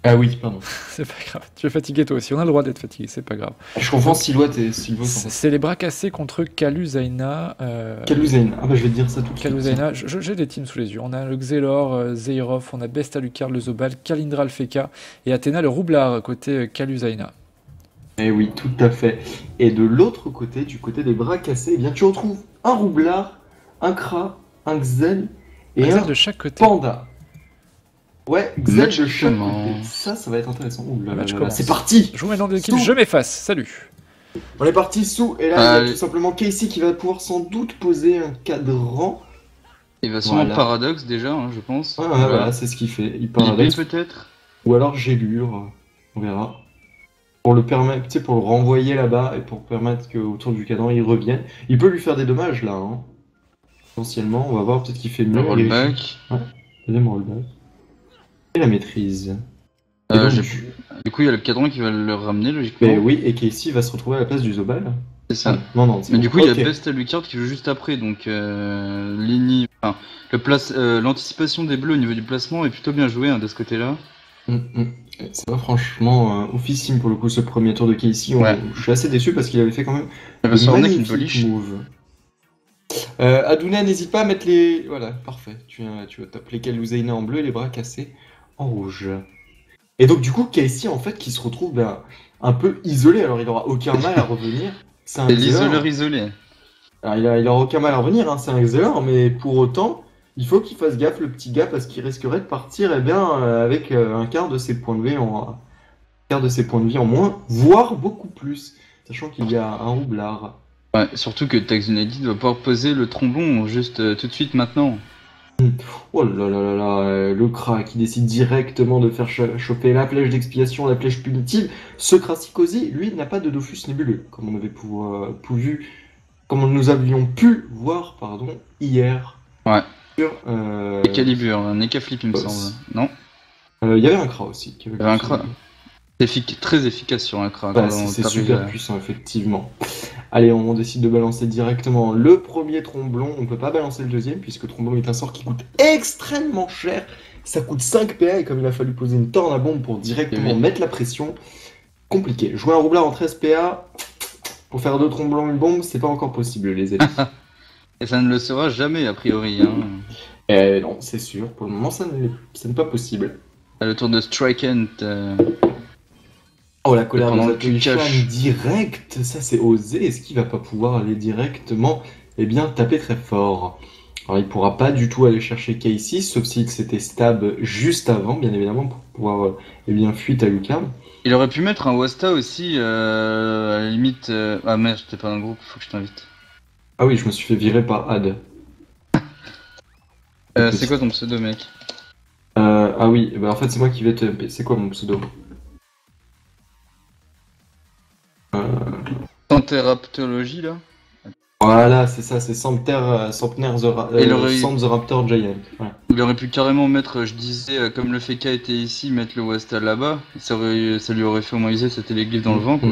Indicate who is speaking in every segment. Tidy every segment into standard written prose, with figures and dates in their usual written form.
Speaker 1: Ah oui, pardon.
Speaker 2: C'est pas grave. Tu es fatigué toi aussi. On a le droit d'être fatigué, c'est pas grave.
Speaker 1: Je confonds Silhouette et Silhouette.
Speaker 2: C'est les bras cassés contre Kaluzaina.
Speaker 1: Kaluzain. Ah bah je vais te dire ça tout de suite.
Speaker 2: Kaluzaina, j'ai des teams sous les yeux. On a le Xelor, Zeirov, on a Besta-Lucaire, le Zobal, Kalindra le Feka et Athéna le Roublard côté Kaluzaina.
Speaker 1: Eh oui, tout à fait. Et de l'autre côté, du côté des bras cassés, eh bien tu retrouves un roublard, un kra, un xel
Speaker 2: Un
Speaker 1: et
Speaker 2: Xel
Speaker 1: un
Speaker 2: de chaque côté.
Speaker 1: panda. Ouais, xel
Speaker 3: Match
Speaker 1: de
Speaker 3: qui
Speaker 1: chaque
Speaker 3: commence.
Speaker 1: côté. Ça va être intéressant. Ouh là
Speaker 2: Le
Speaker 1: là
Speaker 2: match
Speaker 1: là là,
Speaker 2: commence.
Speaker 1: c'est parti.
Speaker 2: Je vous mets dans l'équipe,
Speaker 1: Sous.
Speaker 2: je m'efface. Salut.
Speaker 1: On est parti sous, et là il y a tout simplement Casey qui va pouvoir sans doute poser un cadran.
Speaker 3: Il va sûrement
Speaker 1: Voilà.
Speaker 3: Paradoxe déjà, hein, je pense.
Speaker 1: Ah, voilà, c'est ce qu'il fait. Il
Speaker 3: Il
Speaker 1: paradoxe.
Speaker 3: peut-être.
Speaker 1: Ou alors Gélure, on verra. Pour le permettre, tu sais, pour le renvoyer là-bas et pour permettre qu'autour du cadran il revienne. Il peut lui faire des dommages là, hein. Potentiellement, on va voir, peut-être qu'il fait
Speaker 3: Le
Speaker 1: mieux.
Speaker 3: rollback.
Speaker 1: Ouais, deuxième rollback. Et la maîtrise. Et donc,
Speaker 3: Du coup, il y a le cadran qui va le ramener logiquement.
Speaker 1: mais oui, et Casey va se retrouver à la place du Zobal.
Speaker 3: C'est ça.
Speaker 1: Ah, non, non, c'est
Speaker 3: Mais
Speaker 1: bon.
Speaker 3: du coup, il y a
Speaker 1: Ok.
Speaker 3: Best Alucard qui joue juste après, donc enfin, l'anticipation des bleus au niveau du placement est plutôt bien jouée, hein, de ce côté-là.
Speaker 1: Ça va franchement officime pour le coup ce premier tour de Casey.
Speaker 3: Ouais.
Speaker 1: Je suis assez déçu parce qu'il avait fait quand même
Speaker 3: Il va
Speaker 1: de
Speaker 3: se rendre avec une
Speaker 1: magnifiques
Speaker 3: polish.
Speaker 1: moves. Aduna, n'hésite pas à mettre les... Voilà, parfait. Tu vas t'appeler Kaluzaina en bleu et les bras cassés en rouge. Et donc du coup, Casey en fait qui se retrouve un peu isolé. Alors il aura aucun mal à revenir. C'est un
Speaker 3: C'est
Speaker 1: Xelor.
Speaker 3: l'isoleur isolé.
Speaker 1: Alors il aura aucun mal à revenir, hein, c'est un Xelor, mais pour autant, il faut qu'il fasse gaffe le petit gars parce qu'il risquerait de partir avec un quart de ses points de vie en moins, voire beaucoup plus, sachant qu'il y a un roublard.
Speaker 3: Ouais, surtout que Tax United va pouvoir poser le trombon juste tout de suite maintenant.
Speaker 1: Oh là là là là, le Kra qui décide directement de faire choper la flèche d'expiation, la flèche punitive. Ce Krasikosi, lui, n'a pas de Dofus nébuleux, comme nous avions pu voir, pardon, hier.
Speaker 3: Ouais.
Speaker 1: Sur,
Speaker 3: Et Calibur, un Eka Flip il me semble. Non.
Speaker 1: Il y avait un Kra aussi.
Speaker 3: Il y avait un Kra. Très efficace sur un Kra.
Speaker 1: Ouais, c'est super puissant, effectivement. Allez, on décide de balancer directement le premier tromblon. On peut pas balancer le deuxième, puisque tromblon est un sort qui coûte extrêmement cher. Ça coûte 5 PA, et comme il a fallu poser une torne à bombe pour directement mettre la pression, compliqué. Jouer un roublard en 13 PA, pour faire 2 tromblons une bombe, c'est pas encore possible, les amis.
Speaker 3: Et ça ne le sera jamais, a priori. Hein.
Speaker 1: Non, c'est sûr. Pour le moment, ça n'est pas possible.
Speaker 3: Le tour de Strikent.
Speaker 1: Oh, la colère de
Speaker 3: Zatoichi
Speaker 1: direct, ça c'est osé. Est-ce qu'il va pas pouvoir aller directement, taper très fort? Alors il pourra pas du tout aller chercher Casey, sauf s'il s'était stab juste avant, bien évidemment, pour pouvoir, fuite à Lucarne.
Speaker 3: Il aurait pu mettre un Wasta aussi, à la limite... Ah merde, j'étais pas dans le groupe, faut que je t'invite.
Speaker 1: Ah oui, je me suis fait virer par Ad.
Speaker 3: C'est quoi ton pseudo, mec?
Speaker 1: Ah oui, en fait c'est moi qui vais te MP. C'est quoi mon pseudo?
Speaker 3: Centeraptologie, là?
Speaker 1: Voilà, c'est ça, c'est Centenaire the Raptor Giant. Ouais.
Speaker 3: Il aurait pu carrément mettre, je disais, comme le Feka était ici, mettre le Wasta là-bas. Ça lui aurait fait au moins user sa téléglyphe dans le vent, quoi.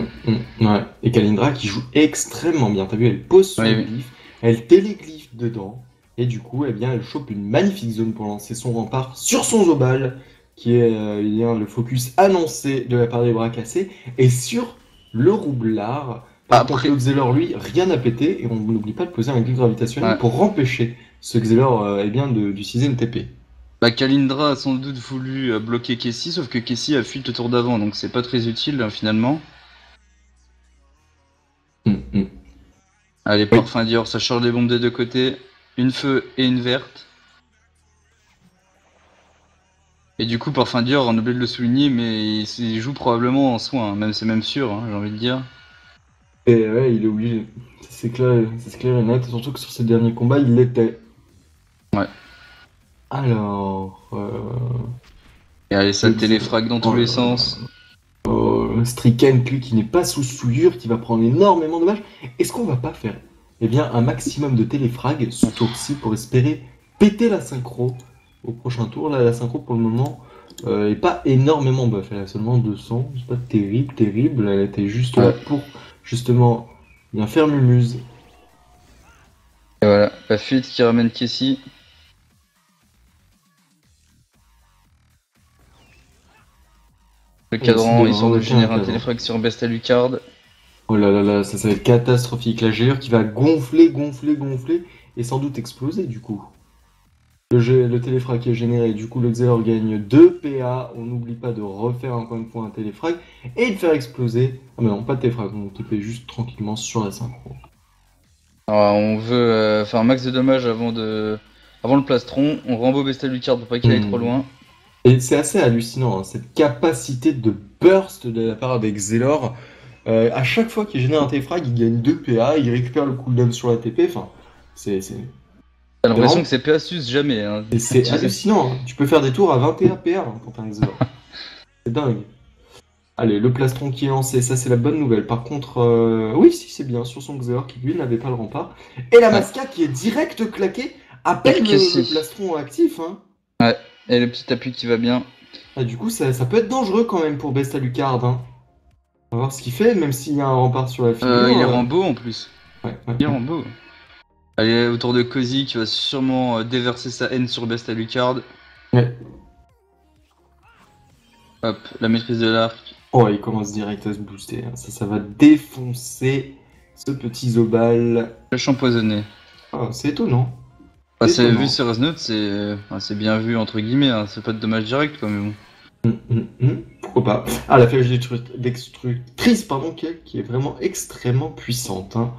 Speaker 1: Ouais. Et Kalindra qui joue extrêmement bien. T'as vu, elle pose son glyphe, elle téléglyphe dedans, et du coup, elle chope une magnifique zone pour lancer son rempart sur son Zobal, qui est le focus annoncé de la part des bras cassés, et sur le roublard. Par contre, le Xelor, lui, rien n'a pété, et on n'oublie pas de poser un glyphe gravitationnel pour empêcher ce Xelor d'utiliser une TP.
Speaker 3: Bah, Kalindra a sans doute voulu bloquer Casey, sauf que Casey a fui le tour d'avant, donc c'est pas très utile finalement. Allez, Parfum Dior, ça charge les bombes des deux côtés, une feu et une verte. Et du coup, Parfum Dior, on oublie de le souligner, mais il joue probablement en soin, même c'est même sûr, hein, j'ai envie de dire.
Speaker 1: Et ouais, il est obligé. C'est clair et net, surtout que sur ces derniers combats, il l'était.
Speaker 3: Ouais.
Speaker 1: Alors...
Speaker 3: Et allez, ça téléfrag dans tous les sens.
Speaker 1: Strikent, lui, qui n'est pas sous souillure, qui va prendre énormément de dommages. Est-ce qu'on va pas faire un maximum de téléfrag ce tour-ci pour espérer péter la synchro au prochain tour? Là, la synchro, pour le moment, est pas énormément buff. Elle a seulement 200. C'est pas terrible. Elle était juste là pour... justement, bien faire mumuse.
Speaker 3: Et voilà, la fuite qui ramène Casey. Le cadran,
Speaker 1: il
Speaker 3: histoire de
Speaker 1: rajouter
Speaker 3: générer
Speaker 1: un
Speaker 3: un
Speaker 1: cadran.
Speaker 3: téléfrag sur Besta Lucard.
Speaker 1: Oh là là là, ça va être catastrophique. La gelure qui va gonfler, et sans doute exploser du coup. Le téléfrag qui est généré, du coup le Xelor gagne 2 PA. On n'oublie pas de refaire encore une fois un téléfrag et de faire exploser. Ah mais non, pas de téléfrag, on TP juste tranquillement sur la synchro.
Speaker 3: Alors, on veut faire un max de dommages avant le plastron. On rembo Besta Lucard pour pas qu'il aille trop loin.
Speaker 1: Et c'est assez hallucinant, hein, cette capacité de burst de la part des Xelor. À chaque fois qu'il génère un téléfrag, il gagne 2 PA, il récupère le cooldown sur la TP. Enfin, c'est
Speaker 3: T'as l'impression
Speaker 1: vraiment-
Speaker 3: que c'est PA sus jamais. Hein.
Speaker 1: et c'est hallucinant. Hein. Tu peux faire des tours à 21 PA hein, quand t'as un Xelor. C'est dingue. Allez, le plastron qui est lancé, ça c'est la bonne nouvelle. Par contre, oui, si c'est bien, sur son Xelor qui lui n'avait pas le rempart. Et la Masca qui est direct claquée à peine le plastron actif. Hein.
Speaker 3: Ouais, et le petit appui qui va bien.
Speaker 1: Ah, du coup, ça peut être dangereux quand même pour Besta Lucard. Hein. On va voir ce qu'il fait, même s'il y a un rempart sur la figure.
Speaker 3: Il est Rambo en plus.
Speaker 1: Ouais.
Speaker 3: Il est Rambo. Allez, autour de Cozy qui va sûrement déverser sa haine sur Besta Lucard.
Speaker 1: Ouais.
Speaker 3: Hop, la maîtrise de l'arc.
Speaker 1: Oh, il commence direct à se booster. Hein. Ça va défoncer ce petit Zobal.
Speaker 3: Flèche empoisonnée.
Speaker 1: Oh, c'est étonnant.
Speaker 3: Bah, c'est vu sur Resnote, c'est bien vu entre guillemets. Hein. C'est pas de dommage direct quoi, mais bon.
Speaker 1: Pourquoi pas. Ah, la flèche destructrice, pardon, qui est vraiment extrêmement puissante. Hein.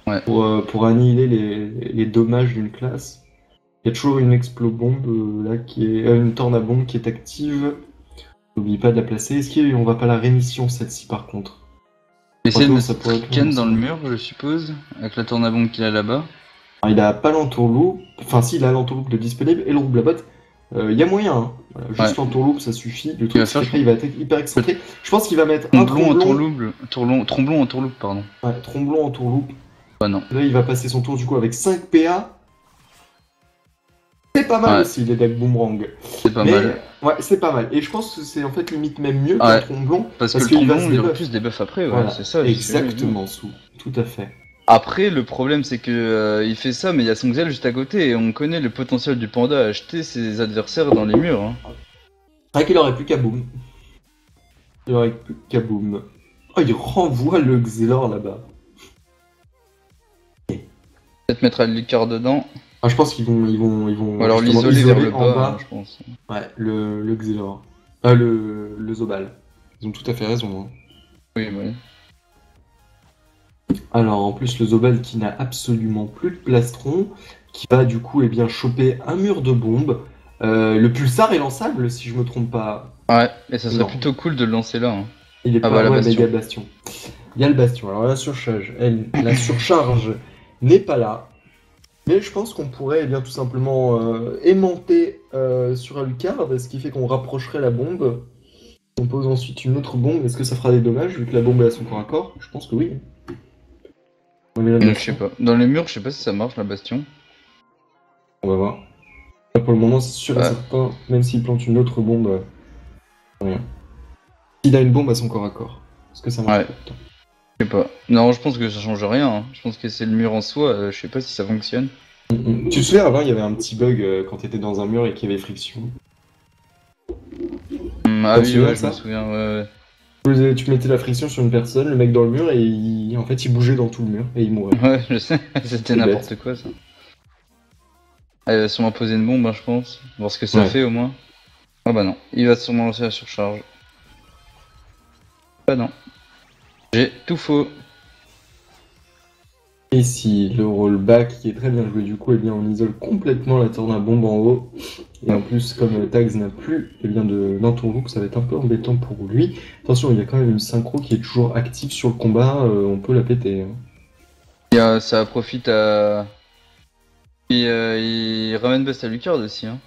Speaker 3: Ouais.
Speaker 1: Pour annihiler les dommages d'une classe. Il y a toujours une explobombe là qui est. Une tornabombe qui est active. N'oublie pas de la placer. Est-ce qu'on va pas la rémission celle-ci par contre?
Speaker 3: Essayer de
Speaker 1: ça pourrait
Speaker 3: mettre Ken dans le mur, je suppose, avec la tornabombe qu'il a là-bas.
Speaker 1: Alors, il a pas l'entourloupe. Enfin, si, il a l'entourloupe de disponible et le roublabot. Il y a moyen. Hein. Voilà, juste l'entourloupe, ça suffit. Le truc, c'est qu'après, il va être hyper excentré. Je pense qu'il va mettre un
Speaker 3: tromblon entourloupe, pardon.
Speaker 1: Ouais, tromblon entourloupe.
Speaker 3: Bah non.
Speaker 1: Là, il va passer son tour du coup avec 5 PA. C'est pas mal aussi, les decks boomerang.
Speaker 3: C'est pas mal.
Speaker 1: Ouais, c'est pas mal. Et je pense que c'est en fait limite même mieux qu'un tromblon.
Speaker 3: Parce que le tromblon, il aura plus des buffs après,
Speaker 1: voilà,
Speaker 3: c'est ça.
Speaker 1: Exactement, Sou. Tout à fait.
Speaker 3: Après, le problème, c'est que il fait ça, mais il y a son Xel juste à côté, et on connaît le potentiel du panda à acheter ses adversaires dans les murs. Hein.
Speaker 1: C'est vrai qu'il aurait plus qu'à boom. Il aurait plus qu'à boom. Oh, il renvoie le Xelor là-bas.
Speaker 3: Peut-être mettre un Lucard dedans.
Speaker 1: Ah, je pense qu'ils vont
Speaker 3: Ou alors l'isoler vers le bas, je pense.
Speaker 1: Ouais, le Xelor. Le Zobal. Ils ont tout à fait raison. Hein.
Speaker 3: Oui.
Speaker 1: Alors, en plus, le Zobal qui n'a absolument plus de plastron, qui va du coup choper un mur de bombes. Le pulsar est lançable, si je me trompe pas.
Speaker 3: Ouais, et ça serait plutôt cool de le lancer là. Hein.
Speaker 1: Il est pas mais il y a le bastion. Il y a le bastion. Alors, la surcharge n'est pas là. Mais je pense qu'on pourrait tout simplement aimanter sur Alucard, ce qui fait qu'on rapprocherait la bombe. On pose ensuite une autre bombe. Est-ce que ça fera des dommages vu que la bombe est à son corps à corps? Je pense que oui.
Speaker 3: Je sais pas. Dans les murs, je sais pas si ça marche la bastion.
Speaker 1: On va voir. Là, pour le moment, c'est sûr et certain, même s'il plante une autre bombe, rien. Il a une bombe à son corps à corps. Est-ce que ça marche pas?
Speaker 3: Je sais pas. Non, je pense que ça change rien. Hein. Je pense que c'est le mur en soi. Je sais pas si ça fonctionne.
Speaker 1: Tu te souviens, avant, il y avait un petit bug quand t'étais dans un mur et qu'il y avait friction.
Speaker 3: Ah oui, je me souviens. Ouais.
Speaker 1: Tu mettais la friction sur une personne, le mec dans le mur, et en fait, il bougeait dans tout le mur et il mourait.
Speaker 3: Ouais, je sais. C'était n'importe quoi, ça. Ah, il va sûrement poser une bombe, hein, je pense. Voir ce que ça fait, au moins. Ah bah non. Il va sûrement lancer la surcharge. Bah non. J'ai tout faux.
Speaker 1: Et si le rollback qui est très bien joué du coup, on isole complètement la tornabombe en haut. Et en plus, comme Tags n'a plus d'entourloupe, ça va être un peu embêtant pour lui. Attention, il y a quand même une synchro qui est toujours active sur le combat, on peut la péter.
Speaker 3: Hein. Et ça profite à... Et il ramène Besta Lucard aussi. Hein.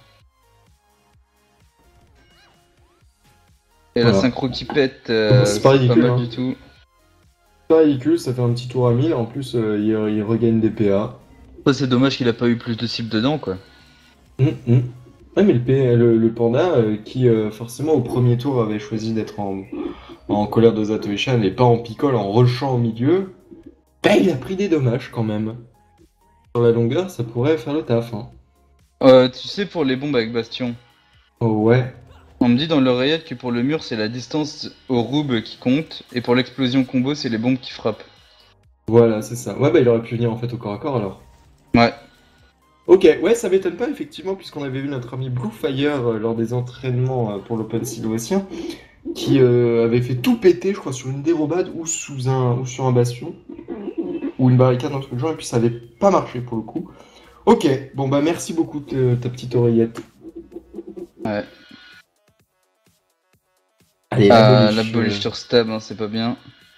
Speaker 3: Et la synchro qui pète,
Speaker 1: c'est pas ridicule,
Speaker 3: pas mal du tout.
Speaker 1: Pas ridicule, ça fait un petit tour à 1000, en plus il regagne des PA.
Speaker 3: C'est dommage qu'il a pas eu plus de cibles dedans quoi.
Speaker 1: Ouais mais le panda qui forcément au premier tour avait choisi d'être en colère de Zatoicha et pas en picole, en rushant au milieu, bah il a pris des dommages quand même. Sur la longueur ça pourrait faire le taf. Hein.
Speaker 3: Tu sais pour les bombes avec Bastion.
Speaker 1: Oh ouais.
Speaker 3: On me dit dans l'oreillette que pour le mur, c'est la distance au roub qui compte, et pour l'explosion combo, c'est les bombes qui frappent.
Speaker 1: Voilà, c'est ça. Ouais, bah il aurait pu venir en fait au corps à corps alors.
Speaker 3: Ouais.
Speaker 1: Ok, ouais, ça m'étonne pas effectivement, puisqu'on avait vu notre ami Bluefire lors des entraînements pour l'Open Siloacien, qui avait fait tout péter, je crois, sur une dérobade ou sur un bastion, ou une barricade, un truc du genre, et puis ça avait pas marché pour le coup. Ok, bon bah merci beaucoup ta petite oreillette.
Speaker 3: Ouais.
Speaker 1: Allez,
Speaker 3: La boliche sur stab, hein, c'est pas bien.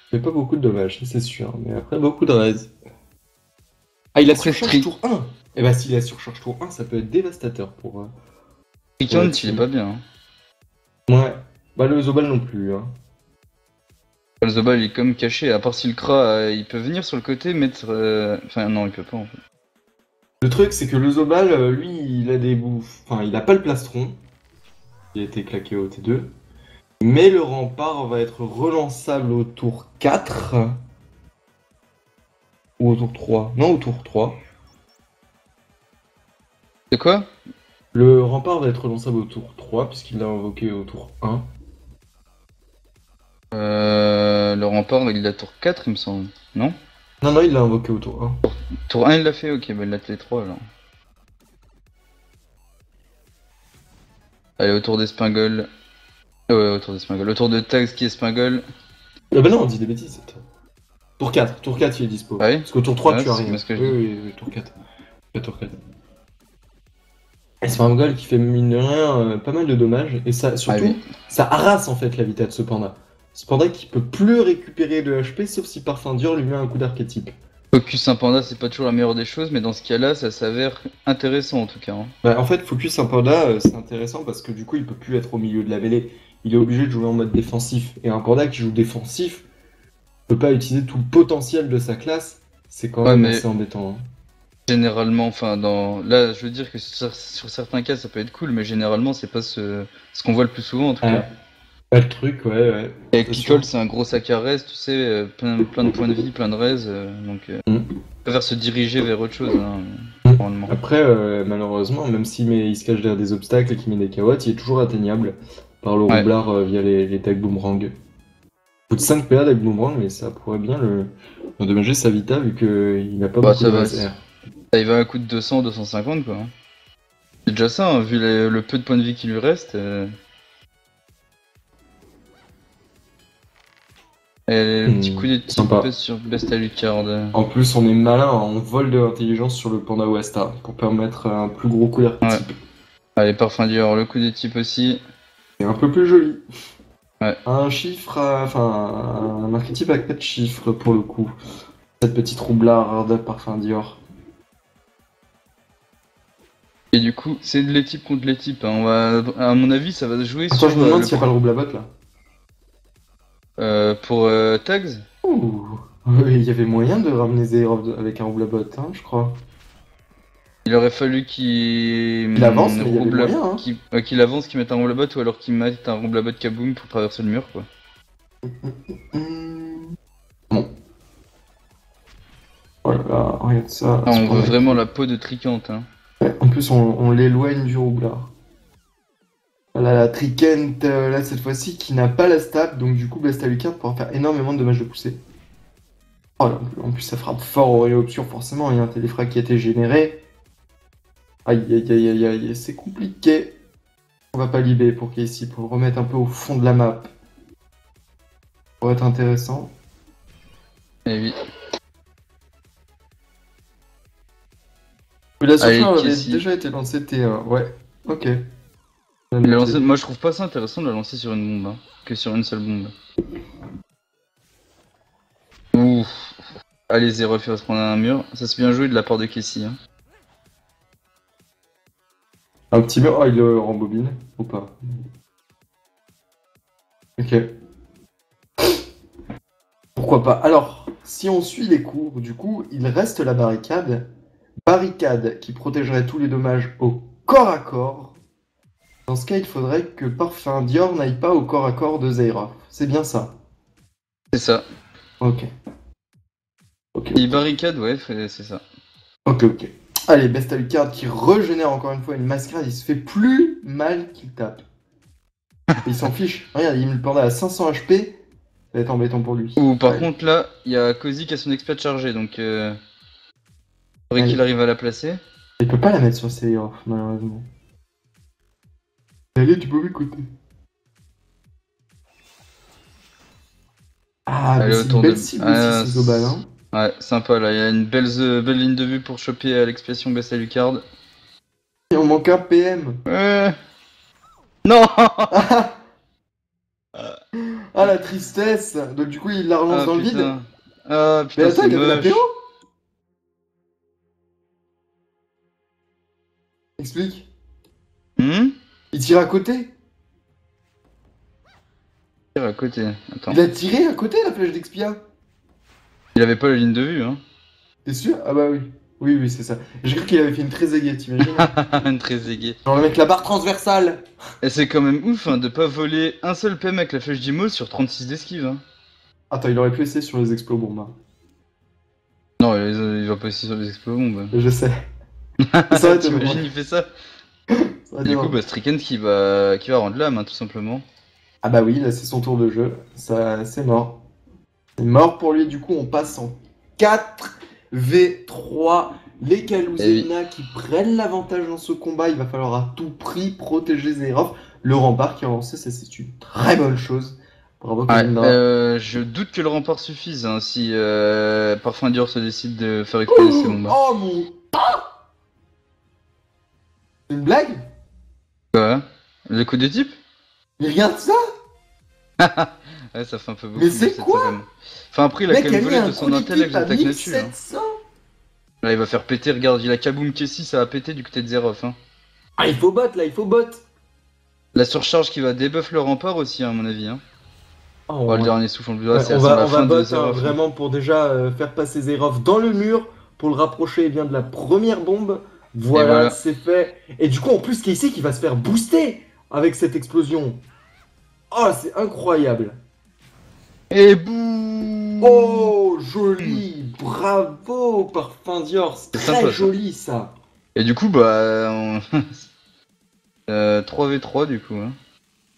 Speaker 1: Fait pas beaucoup de dommages, ça, c'est sûr, mais après beaucoup de raise. Ah, il a surcharge tour 1. Eh bah s'il a surcharge tour 1, ça peut être dévastateur pour...
Speaker 3: Tricant, il est pas bien. Hein.
Speaker 1: Ouais, bah le Zobal non plus. Hein.
Speaker 3: Le Zobal il est comme caché, à part si le Kra il peut venir sur le côté, mettre... Enfin non, il peut pas en fait.
Speaker 1: Le truc c'est que le Zobal, lui, il a des bouffes... Enfin, il a pas le plastron. Il a été claqué au T2. Mais le rempart va être relançable au tour 4. Ou au tour 3. Non, au tour 3.
Speaker 3: C'est quoi?
Speaker 1: Le rempart va être relançable au tour 3, puisqu'il l'a invoqué au tour 1.
Speaker 3: Le rempart, il a tour 4, il me semble. Non?
Speaker 1: Non, il l'a invoqué au tour 1.
Speaker 3: Tour 1, il l'a fait, ok, bah il l'a fait les 3 alors. Allez, autour d'Espingol. Ouais, autour d'Espingol. Autour de Tags qui Espingol.
Speaker 1: Ah bah non, on dit des bêtises. Tour 4, il est dispo.
Speaker 3: Ah oui
Speaker 1: Parce qu'au tour 3,
Speaker 3: ouais,
Speaker 1: tu as rien.
Speaker 3: Ce que je dis.
Speaker 1: Oui, tour 4. Tour 4. Et c'est un Mongol qui fait mine de rien pas mal de dommages. Et ça, surtout, ça harasse en fait la vitesse de ce panda. Ce panda qui peut plus récupérer de HP sauf si Parfum Dior lui met un coup d'archétype.
Speaker 3: Focus un panda, c'est pas toujours la meilleure des choses, mais dans ce cas-là, ça s'avère intéressant en tout cas. Hein.
Speaker 1: Bah, en fait, Focus un panda, c'est intéressant parce que du coup, il peut plus être au milieu de la mêlée. Il est obligé de jouer en mode défensif. Et un panda qui joue défensif peut pas utiliser tout le potentiel de sa classe. C'est quand même assez embêtant. Hein.
Speaker 3: Généralement, enfin, là, je veux dire que sur certains cas, ça peut être cool, mais généralement, c'est pas ce qu'on voit le plus souvent en tout cas.
Speaker 1: Pas le truc, ouais.
Speaker 3: Et avec Pickle, c'est un gros sac à res, tu sais, plein de points de vie, plein de res, donc il préfère se diriger vers autre chose, hein, normalement.
Speaker 1: Après, malheureusement, même s'il se cache derrière des obstacles et qu'il met des carottes, il est toujours atteignable par le roublard via les tags boomerang. Il coûte 5 PA tag boomerang, mais ça pourrait bien le endommager sa vita vu qu'il n'a pas beaucoup de res.
Speaker 3: Ça y va à un coup de 200, 250 quoi. C'est déjà ça, hein, vu le peu de points de vie qui lui reste. Et le petit coup de type sur Best Alucard.
Speaker 1: En plus, on est malin, on vole de l'intelligence sur le Panda Westa pour permettre un plus gros coup d'archétype.
Speaker 3: Ouais. Allez, Parfum Dior, le coup de type aussi.
Speaker 1: C'est un peu plus joli.
Speaker 3: Ouais.
Speaker 1: Un chiffre, un archétype à 4 chiffres pour le coup. Cette petite roublarde Parfum Dior.
Speaker 3: Et du coup, c'est de les types contre les types. Hein. À mon avis, ça va se jouer sur.
Speaker 1: Attends, je me demande s'il n'y a pas le roublabot là.
Speaker 3: Pour Tags.
Speaker 1: Ouh, il y avait moyen de ramener Zerov avec un roublabot, hein, je crois.
Speaker 3: Il aurait fallu qu'il
Speaker 1: avance, mais il y avait moyen, hein.
Speaker 3: Qu'il avance, qu'il mette un roublabot ou alors qu'il mette un roublabot kaboom pour traverser le mur, quoi.
Speaker 1: Bon. Voilà, regarde ça.
Speaker 3: Ah, on veut vraiment la peau de Tricante, hein.
Speaker 1: Ouais, en plus, on l'éloigne du roublard. Voilà, la Tricante, là, cette fois-ci, qui n'a pas la stab, donc du coup, Best Alucard pourra faire énormément de dommages de poussée. Oh là, en plus, ça frappe fort au réoption, forcément, il y a un téléfrag qui a été généré. Aïe, c'est compliqué. On va pas libérer pour Casey, pour le remettre un peu au fond de la map. Ça pourrait être intéressant.
Speaker 3: Eh oui.
Speaker 1: La surcharge avait déjà été lancée T1, ouais, ok.
Speaker 3: Moi je trouve pas ça intéressant de la lancer sur une bombe, hein, que sur une seule bombe. Ouf. Allez, Zero, il va se prendre un mur. Ça c'est bien joué de la part de Casey. Hein.
Speaker 1: Un petit mur, il le rembobine ou pas? Ok. Pourquoi pas? Alors, si on suit les cours, du coup, il reste la barricade. Barricade qui protégerait tous les dommages au corps à corps. Dans ce cas, il faudrait que Parfum Dior n'aille pas au corps à corps de Zerov. C'est bien ça?
Speaker 3: C'est ça.
Speaker 1: Ok.
Speaker 3: Il barricade, ouais, c'est ça.
Speaker 1: Ok. Allez, Best Alucard qui régénère encore une fois une mascarade. Il se fait plus mal qu'il tape. Il s'en fiche. Regarde, il me le pendait à 500 HP. Ça va être embêtant pour lui.
Speaker 3: Ou par
Speaker 1: Ouais.
Speaker 3: contre là, il y a Cozy qui a son exploit chargé, donc faudrait
Speaker 1: Ouais.
Speaker 3: qu'il arrive à la placer.
Speaker 1: Il peut pas la mettre sur ses off, malheureusement. Allez, tu peux m'écouter. Ah, mais
Speaker 3: Elle est
Speaker 1: c'est une
Speaker 3: autour
Speaker 1: belle
Speaker 3: de...
Speaker 1: cible aussi, ces Zobal, hein.
Speaker 3: Ouais, sympa là, il y a une belle ligne de vue pour choper l'expression Best Alucard.
Speaker 1: Et on manque un PM.
Speaker 3: Non.
Speaker 1: Ah, la tristesse. Donc du coup, il la relance
Speaker 3: Ah
Speaker 1: dans le vide.
Speaker 3: putain. Ah
Speaker 1: Mais
Speaker 3: putain,
Speaker 1: attends,
Speaker 3: c'est
Speaker 1: il avait la
Speaker 3: moche.
Speaker 1: PO. Explique.
Speaker 3: Hmm.
Speaker 1: Il tire à côté.
Speaker 3: À côté, attends.
Speaker 1: Il a tiré à côté la flèche d'Expia.
Speaker 3: Il avait pas la ligne de vue, hein.
Speaker 1: T'es sûr? Ah bah oui. Oui, oui, c'est ça. J'ai cru qu'il avait fait une très aiguë, t'imagines?
Speaker 3: Une très aiguë.
Speaker 1: Genre le mec, la barre transversale.
Speaker 3: Et c'est quand même ouf hein, de pas voler un seul PM avec la flèche d'Imo sur 36 d'esquive. Hein.
Speaker 1: Attends, il aurait pu essayer sur les explobombes. Hein.
Speaker 3: Non, il va pas essayer sur les explosions.
Speaker 1: Je sais. Ça aurait été
Speaker 3: T'imagines,
Speaker 1: drôle.
Speaker 3: il fait ça.
Speaker 1: Ça aurait été
Speaker 3: Du coup,
Speaker 1: drôle.
Speaker 3: bah, Striken qui va rendre l'âme, hein, tout simplement.
Speaker 1: Ah bah oui, là c'est son tour de jeu. Ça, c'est mort. C'est mort pour lui. Du coup, on passe en 4v3. Les
Speaker 3: Eh
Speaker 1: Kaluzena qui prennent l'avantage dans ce combat. Il va falloir à tout prix protéger Zerov. Le rempart qui a lancé, ça c'est une très bonne chose. Bravo
Speaker 3: Ouais,
Speaker 1: Kalindra.
Speaker 3: je doute que le rempart suffise hein, si Parfum Dior se décide de faire exploser ses bombes.
Speaker 1: Oh mon... C'est une blague?
Speaker 3: Quoi? Le coup de type?
Speaker 1: Mais regarde ça.
Speaker 3: Ouais, ça fait un peu beaucoup.
Speaker 1: Mais c'est
Speaker 3: cette
Speaker 1: quoi?
Speaker 3: semaine. Enfin, après, il a
Speaker 1: Mec,
Speaker 3: quand même
Speaker 1: a mis
Speaker 3: volé
Speaker 1: un
Speaker 3: de son
Speaker 1: coup
Speaker 3: intel avec
Speaker 1: d'équipe à
Speaker 3: l'attaque là-dessus. Hein.
Speaker 1: 1700.
Speaker 3: Là, il va faire péter, regarde, il a Kaboom Kessie, ça va péter du côté de Zerov. Hein.
Speaker 1: Ah, il faut bot là, il faut bot.
Speaker 3: La surcharge qui va débuff le rempart aussi, hein, à mon avis. Hein.
Speaker 1: Oh,
Speaker 3: Oh, le
Speaker 1: ouais.
Speaker 3: dernier souffle en plus,
Speaker 1: Ouais,
Speaker 3: c'est
Speaker 1: on
Speaker 3: ça
Speaker 1: va,
Speaker 3: la
Speaker 1: on va
Speaker 3: fin
Speaker 1: bot
Speaker 3: de
Speaker 1: hein,
Speaker 3: Zerov.
Speaker 1: vraiment pour déjà faire passer Zerov dans le mur pour le rapprocher eh bien, de la première bombe. Voilà,
Speaker 3: voilà.
Speaker 1: c'est fait. Et du coup, en plus, Casey qui va se faire booster avec cette explosion. Oh, c'est incroyable.
Speaker 3: Et boum.
Speaker 1: Oh, joli. Bravo, Parfum Dior. C'est
Speaker 3: C'est
Speaker 1: très
Speaker 3: sympa, ça.
Speaker 1: joli ça.
Speaker 3: Et du coup, bah. 3v3 du coup. Hein.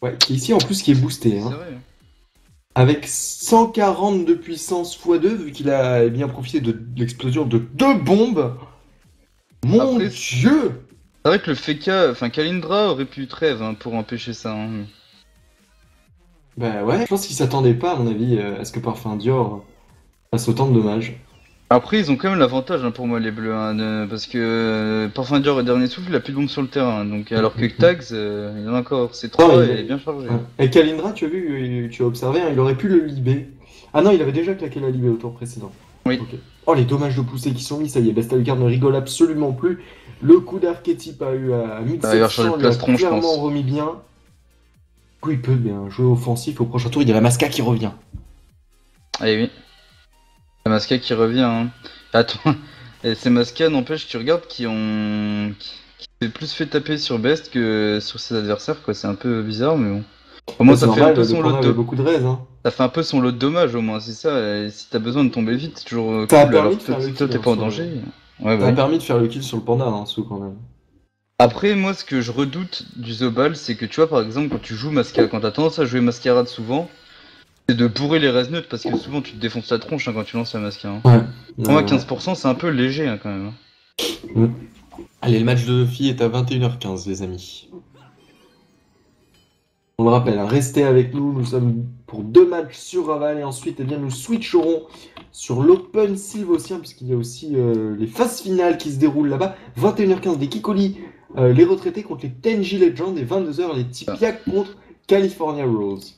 Speaker 1: Ouais, Casey en plus qui est boosté.
Speaker 3: C'est
Speaker 1: Hein.
Speaker 3: vrai. Hein.
Speaker 1: Avec 140 de puissance x2, vu qu'il a eh bien profité de l'explosion de 2 bombes. Mon
Speaker 3: Après,
Speaker 1: Dieu!
Speaker 3: C'est vrai que le Feka, enfin Kalindra aurait pu trêve hein, pour empêcher ça. Hein.
Speaker 1: Bah ouais, je pense qu'ils s'attendaient pas, à mon avis, à ce que Parfum Dior fasse autant de dommages.
Speaker 3: Après, ils ont quand même l'avantage hein, pour moi, les bleus, hein, parce que Parfum Dior et Dernier Souffle, il a plus de bombes sur le terrain. Donc, alors que Tags, il en a encore. C'est 3
Speaker 1: Non,
Speaker 3: et il est bien chargé.
Speaker 1: Ouais. Et Kalindra, tu as vu, tu as observé, hein, il aurait pu le libé. Ah non, il avait déjà claqué la libé au tour précédent.
Speaker 3: Oui.
Speaker 1: Ok. Oh, les dommages de poussée qui sont mis, ça y est, Bestialcard ne rigole absolument plus. Le coup d'archétype a eu à
Speaker 3: il va changer
Speaker 1: 1700,
Speaker 3: de
Speaker 1: il a
Speaker 3: plastron, je
Speaker 1: clairement
Speaker 3: pense.
Speaker 1: remis bien. Du coup, il peut bien jouer offensif au prochain tour, il y a la Masca qui revient.
Speaker 3: Ah oui. La Masca qui revient. Hein. Attends, et ces Masca, n'empêche, tu regardes, qui s'est plus fait taper sur Best que sur ses adversaires, quoi. C'est un peu bizarre, mais bon. Au moins,
Speaker 1: C'est
Speaker 3: ça fait
Speaker 1: normal,
Speaker 3: un peu
Speaker 1: le
Speaker 3: son lot
Speaker 1: panda
Speaker 3: de
Speaker 1: avait beaucoup de raises. Hein.
Speaker 3: Ça fait un peu son lot de dommages au moins, c'est ça. Et si t'as besoin de tomber vite, c'est toujours
Speaker 1: Ça a
Speaker 3: cool.
Speaker 1: permis
Speaker 3: Alors
Speaker 1: de faire le
Speaker 3: toi,
Speaker 1: kill,
Speaker 3: t'es
Speaker 1: hein,
Speaker 3: pas en
Speaker 1: sur-
Speaker 3: danger. Ouais,
Speaker 1: Ça a
Speaker 3: bah.
Speaker 1: permis de faire le kill sur le panda, hein, sous quand même.
Speaker 3: Après, moi, ce que je redoute du Zobal, c'est que tu vois, par exemple, quand tu joues Mascara, quand t'as tendance à jouer Mascarade souvent, c'est de bourrer les raises neutres parce que souvent tu te défonces la tronche hein, quand tu lances la Mascara. Hein.
Speaker 1: Ouais.
Speaker 3: Pour moi, 15%, c'est un peu léger hein, quand même. Hein.
Speaker 1: Allez, le match de filles est à 21h15, les amis. On le rappelle, hein, restez avec nous, nous sommes pour 2 matchs sur Raval et ensuite eh bien, nous switcherons sur l'Open Silve aussi, hein, puisqu'il y a aussi les phases finales qui se déroulent là-bas. 21h15 des Kikoli, les retraités contre les Tenji Legends et 22h les Tipiak contre California Rose.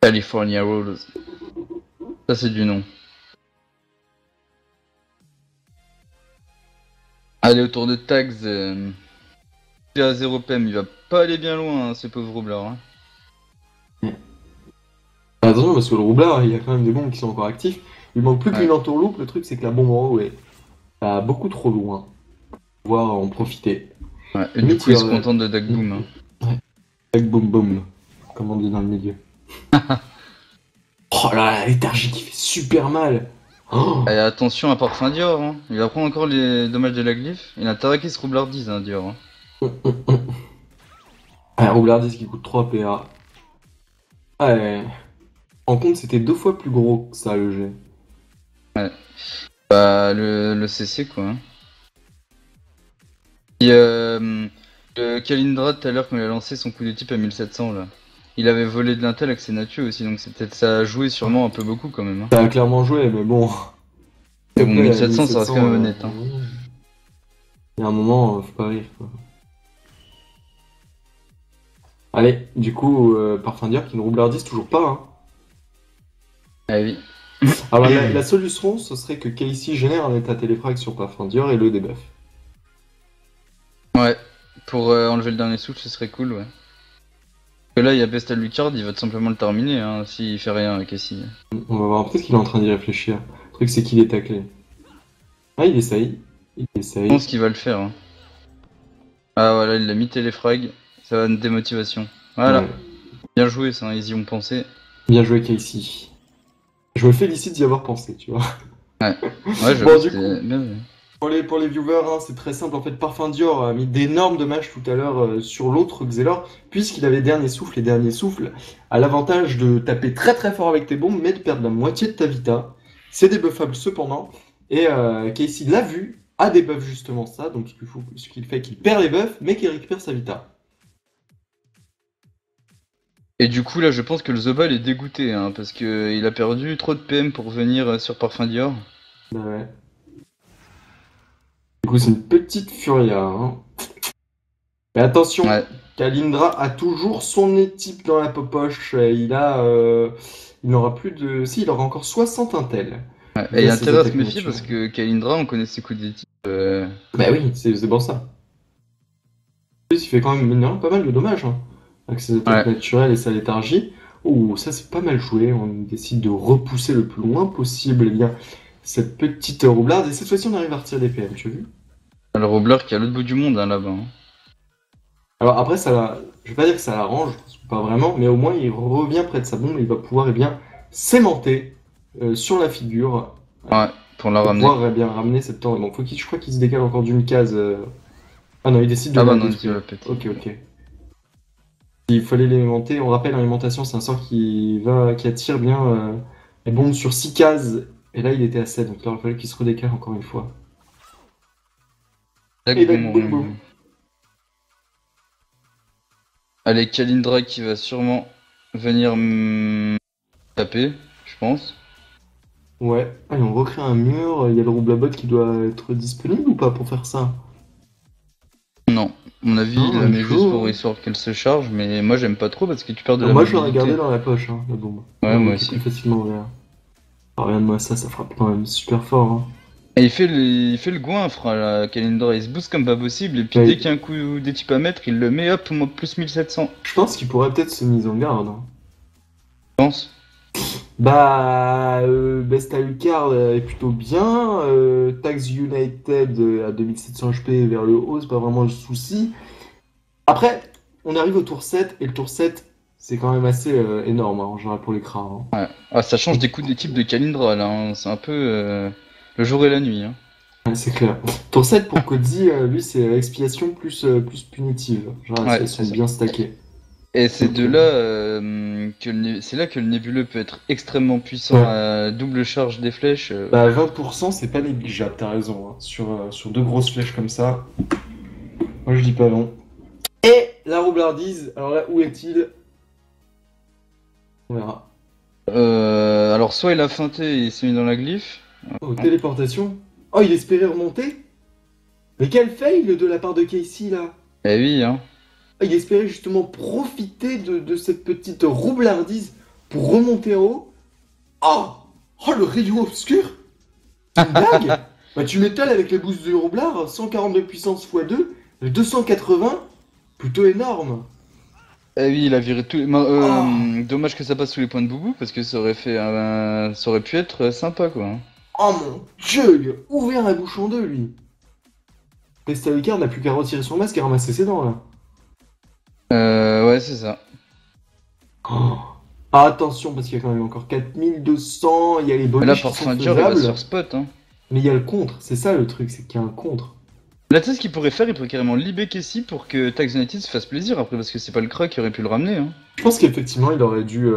Speaker 3: California Rolls. Ça, c'est du nom. Allez, autour de Tags. Il est à 0 PM, il va pas aller bien loin, hein, ce pauvre roublard. Hein.
Speaker 1: Attention, parce que le roublard, il y a quand même des bombes qui sont encore actifs. Il manque plus
Speaker 3: Ouais.
Speaker 1: qu'une entourloupe. Le truc, c'est que la bombe en haut est beaucoup trop loin. On va en profiter.
Speaker 3: Ouais, et du coup, il se contente de Dagboom. Hein.
Speaker 1: Avec boum boum, comme on dit dans le milieu. Oh là, la léthargie qui fait super mal. Oh.
Speaker 3: Et attention à Parfum Dior, hein. Il va prendre encore les dommages de la glyphe. Il a intérêt qu'il se roublard 10, hein, Dior. Hein.
Speaker 1: Ah, Roublardise qui coûte 3 PA. Ah, ouais. En compte, c'était 2 fois plus gros que ça, le jet.
Speaker 3: Bah, le CC, quoi. Hein. Et le Kalindra, tout à l'heure, quand il a lancé son coup de type à 1700, là. Il avait volé de l'intel avec ses natures aussi, donc c'est peut-être ça a joué sûrement un peu beaucoup quand même. Hein.
Speaker 1: Ça a clairement joué, mais bon.
Speaker 3: Mais
Speaker 1: S'il te
Speaker 3: bon,
Speaker 1: plaît,
Speaker 3: 1700, ça reste quand même honnête. Hein.
Speaker 1: Il y a un moment, faut pas rire, quoi. Allez, du coup, Parfum Dior qui ne roublardise toujours pas. Hein.
Speaker 3: Ah oui.
Speaker 1: Alors, la solution, ce serait que Casey génère un état téléfrag sur Parfum Dior et le débuff.
Speaker 3: Ouais, pour enlever le dernier souffle, ce serait cool, ouais. Parce que là, il y a Bestal Lucard, il va tout simplement le terminer, hein, s'il fait rien avec Casey.
Speaker 1: On va voir, peut-être qu'il est en train d'y réfléchir. Le truc, c'est qu'il est taclé. Ah, il essaye. Il
Speaker 3: Je
Speaker 1: essaye.
Speaker 3: pense qu'il va le faire. Hein. Ah voilà, il a mis téléfrag, ça va une démotivation. Voilà,
Speaker 1: Ouais.
Speaker 3: bien joué ça, ils y ont pensé.
Speaker 1: Bien joué, Casey. Je me félicite d'y avoir pensé, tu vois.
Speaker 3: Ouais, je
Speaker 1: Bon,
Speaker 3: vois,
Speaker 1: du
Speaker 3: c'était bien vu.
Speaker 1: Pour les viewers, hein, c'est très simple. En fait, Parfum Dior a mis d'énormes dommages tout à l'heure sur l'autre Xelor, puisqu'il avait dernier souffle. Et dernier souffle a l'avantage de taper très très fort avec tes bombes, mais de perdre la moitié de ta vita. C'est débuffable cependant. Et Casey l'a vu, a débuff justement ça. Donc ce qu'il fait qu'il perd les buffs, mais qu'il récupère sa vita.
Speaker 3: Et du coup là, je pense que le Zobal est dégoûté, hein, parce que il a perdu trop de PM pour venir sur Parfum Dior.
Speaker 1: Bah ouais. Du coup, c'est une petite Furia. Hein. Mais attention,
Speaker 3: Ouais.
Speaker 1: Kalindra a toujours son nez type dans la popoche. Il n'aura plus de. Si, il aura encore 60 intels.
Speaker 3: Ouais. Et il y
Speaker 1: Via
Speaker 3: a
Speaker 1: ses
Speaker 3: intérêt à se
Speaker 1: attaques
Speaker 3: méfier parce
Speaker 1: naturelles.
Speaker 3: que Kalindra, on connaît ses coups de type.
Speaker 1: Bah oui, c'est pour ça. En plus, il fait quand même mine de rien, pas mal de dommages. Hein, avec ses attaques
Speaker 3: Ouais.
Speaker 1: naturelles et sa léthargie. Ouh, ça c'est pas mal joué. On décide de repousser le plus loin possible bien, cette petite roublarde. Et cette fois-ci, on arrive à retirer des PM, tu as vu?
Speaker 3: Le Robler qui est à l'autre bout du monde hein, là-bas. Hein.
Speaker 1: Alors après, je vais pas dire que ça l'arrange, pas vraiment, mais au moins il revient près de sa bombe et il va pouvoir s'aimanter sur la figure
Speaker 3: Ouais, pour la
Speaker 1: pour
Speaker 3: ramener.
Speaker 1: pouvoir bien ramener cette torre. Donc je crois qu'il se décale encore d'une case. Ah non, il décide de
Speaker 3: Ah bah
Speaker 1: la
Speaker 3: non, il
Speaker 1: détruire.
Speaker 3: va péter.
Speaker 1: Ok, ok. Il fallait l'aimanter. On rappelle, l'alimentation, c'est un sort qui attire bien les bombes sur 6 cases. Et là, il était à 7, donc là, il fallait qu'il se redécale encore une fois.
Speaker 3: Tac,
Speaker 1: Et là,
Speaker 3: boum,
Speaker 1: boum,
Speaker 3: boum.
Speaker 1: boum.
Speaker 3: Allez, Kalindra qui va sûrement venir taper, je pense.
Speaker 1: Ouais. Allez, on recrée un mur. Il y a le roublabot qui doit être disponible ou pas pour faire ça?
Speaker 3: Non, à mon avis,
Speaker 1: Non,
Speaker 3: il la
Speaker 1: il
Speaker 3: met juste
Speaker 1: joue,
Speaker 3: pour
Speaker 1: hein.
Speaker 3: histoire qu'elle se charge, mais moi j'aime pas trop parce que tu perds de la
Speaker 1: Moi, je l'aurais
Speaker 3: mobilité.
Speaker 1: gardé dans la poche, hein, la bombe.
Speaker 3: Ouais,
Speaker 1: Elle
Speaker 3: moi
Speaker 1: était
Speaker 3: aussi.
Speaker 1: plus facilement ouverte. Ah, regarde-moi ça, ça frappe quand même super fort. Hein.
Speaker 3: Et il fait le goinfre, là, Kalindra, il se booste comme pas possible, et puis
Speaker 1: Ouais.
Speaker 3: dès qu'il y a un coup des types à mettre, il le met, hop, plus 1700, je
Speaker 1: Je pense qu'il pourrait peut-être se mise en garde. Hein.
Speaker 3: pense.
Speaker 1: Bah, Best Alucard est plutôt bien. Tax United à 2700 HP vers le haut, c'est pas vraiment le souci. Après, on arrive au tour 7, et le tour 7, c'est quand même assez énorme hein, en général pour les crans. Hein.
Speaker 3: Ouais. Ah, ça change des coups des types de Kalindra, là, hein. C'est un peu le jour et la nuit. Hein.
Speaker 1: Ouais, c'est clair. Tour 7 pour Kodzi, lui, c'est expiation plus punitive. Genre,
Speaker 3: Ouais,
Speaker 1: elles
Speaker 3: c'est
Speaker 1: sont
Speaker 3: ça.
Speaker 1: bien stackées.
Speaker 3: Et c'est
Speaker 1: Ok.
Speaker 3: de là c'est là que le nébuleux peut être extrêmement puissant
Speaker 1: Ouais.
Speaker 3: à double charge des flèches.
Speaker 1: Bah 20%, c'est pas négligeable, t'as raison. Hein. Sur deux grosses flèches comme ça, moi je dis pas non. Et la roublardise, alors là, où est-il? On verra.
Speaker 3: Alors soit il a feinté et il s'est mis dans la glyphe.
Speaker 1: Oh, téléportation. Oh, il espérait remonter? Mais quel fail de la part de Casey là!
Speaker 3: Eh oui, hein.
Speaker 1: Ah, il espérait justement profiter de cette petite roublardise pour remonter en haut. Oh! Oh, le rayon obscur! C'est une blague! Bah, tu m'étales avec les boosts de roublard, 142 puissance x2, 280, plutôt énorme.
Speaker 3: Eh oui, il a viré tous les...
Speaker 1: Oh!
Speaker 3: Dommage que ça passe sous les points de boubou, parce que ça aurait fait ça aurait pu être sympa, quoi. Hein.
Speaker 1: Oh mon dieu! Il a ouvert la bouche en deux, lui! Pestalicard n'a plus qu'à retirer son masque et ramasser ses dents, là.
Speaker 3: Ouais, c'est ça.
Speaker 1: Oh. Ah, attention, parce qu'il y a quand même encore 4200, il y a les
Speaker 3: Mais là,
Speaker 1: bonus qui sont
Speaker 3: Parfum Dior, il va
Speaker 1: faisables.
Speaker 3: sur spot, hein.
Speaker 1: Mais il y a le contre, c'est ça le truc, c'est qu'il y a un contre.
Speaker 3: Là, tu sais ce qu'il pourrait faire, il pourrait carrément libé Kessie pour que Tax United se fasse plaisir après, parce que c'est pas le crack qui aurait pu le ramener. Hein.
Speaker 1: Je pense qu'effectivement, il aurait dû